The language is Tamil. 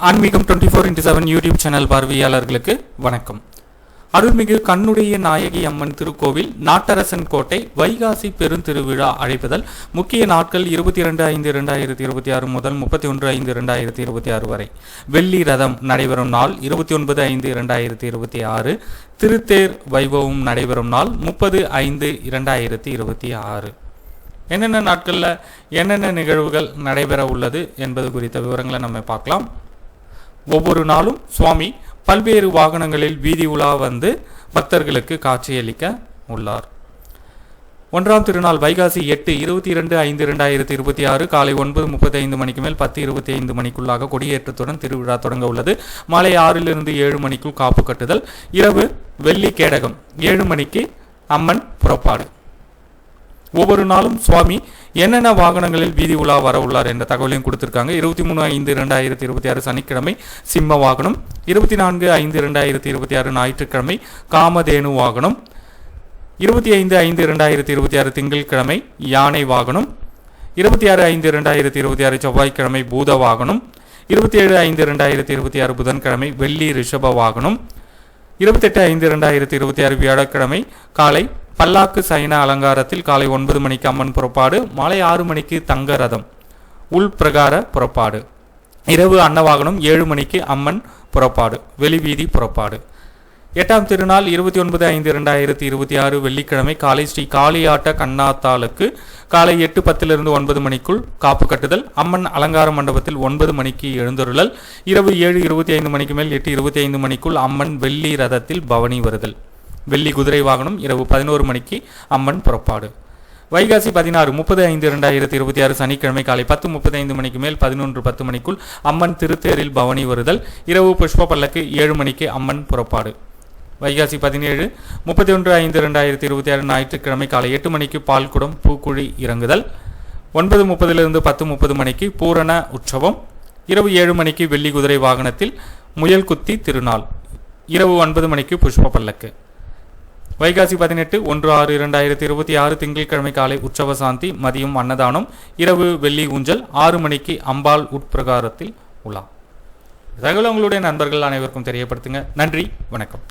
ஆன்மீகம் 24x7 யூடியூப் சேனல் பார்வையாளர்களுக்கு வணக்கம். அருள்மிகு கண்ணுடைய நாயகி அம்மன் திருக்கோவில் நாட்டரசன் கோட்டை வைகாசி பெருந்திருவிழா அழைப்புதல். முக்கிய நாட்கள் 22/5/2026 முதல் 31/5/2026 வரை. வெள்ளி ரதம் நடைபெறும் நாள் 29/5/2026. திருத்தேர் வைபவம் நடைபெறும் நாள் 30/5/2026. என்னென்ன நாட்களில் என்னென்ன நிகழ்வுகள் நடைபெற உள்ளது என்பது குறித்த விவரங்களை நம்ம பார்க்கலாம். ஒவ்வொரு நாளும் சுவாமி பல்வேறு வாகனங்களில் வீதி உலா வந்து பக்தர்களுக்கு காட்சியளிக்க உள்ளார். ஒன்றாம் திருநாள் வைகாசி 8/22/5/2026 காலை 9:35 மணிக்கு மேல் 10:25 மணிக்குள்ளாக கொடியேற்றத்துடன் திருவிழா தொடங்க உள்ளது. மாலை 6 7 மணிக்குள் காப்பு கட்டுதல். இரவு வெள்ளி கேடகம் 7 மணிக்கு அம்மன் புறப்பாடு. ஒவ்வொரு நாளும் சுவாமி என்னென்ன வாகனங்களில் வீதி உலா வர உள்ளார் என்ற தகவலையும் கொடுத்திருக்காங்க. 23/5/2026 சனிக்கிழமை சிம்ம வாகனம், 24/5/2026 ஞாயிற்றுக்கிழமை காமதேனு வாகனம், 25/5/2026 திங்கட்கிழமை யானை வாகனம், 26/5/2026 செவ்வாய்க்கிழமை பூத வாகனம், 27/5/2026 புதன்கிழமை வெள்ளி ரிஷப வாகனம், 28/5/2026 வியாழக்கிழமை காலை பல்லாக்கு சைன அலங்காரத்தில் காலை 9 மணிக்கு அம்மன் புறப்பாடு. மாலை 6 மணிக்கு தங்க ரதம் உள் பிரகார புறப்பாடு. இரவு அன்னவாகனம் 7 மணிக்கு அம்மன் புறப்பாடு வெளிவீதி புறப்பாடு. 8ஆம் திருநாள் 29/5/2026 வெள்ளிக்கிழமை காலை ஸ்ரீ காளியாட்ட கண்ணாத்தாளுக்கு காலை 8:10 9 மணிக்குள் காப்பு கட்டுதல். அம்மன் அலங்கார மண்டபத்தில் 9 மணிக்கு எழுந்தருளல். இரவு 7:25 மணிக்கு மேல் 8:25 மணிக்குள் அம்மன் வெள்ளி ரதத்தில் பவனி வருதல். வெள்ளி குதிரை வாகனம் இரவு 11 மணிக்கு அம்மன் புறப்பாடு. வைகாசி 16 30/5/2026 சனிக்கிழமை காலை 10:35 மணிக்கு மேல் 11:10 மணிக்குள் அம்மன் திருத்தேரில் பவனி வருதல். இரவு புஷ்ப பல்லக்கு 7 மணிக்கு அம்மன் புறப்பாடு. வைகாசி 17 31/5/2026 ஞாயிற்றுக்கிழமை காலை 8 மணிக்கு பால்குடம் பூக்குழி இறங்குதல். 9:30 10:30 மணிக்கு பூரண உற்சவம். இரவு 7 மணிக்கு வெள்ளி குதிரை வாகனத்தில் முயல் குத்தி திருநாள். இரவு 9 மணிக்கு புஷ்ப பல்லக்கு. வைகாசி 18 1/6/2026 திங்கட்கிழமை காலை உற்சவ சாந்தி, மதியம் அன்னதானம், இரவு வெள்ளி ஊஞ்சல், 6 மணிக்கு அம்பாள் உட்பிரகாரத்தில் உலா. தகவல் உங்களுடைய நண்பர்கள் அனைவருக்கும் தெரியப்படுத்துங்க. நன்றி, வணக்கம்.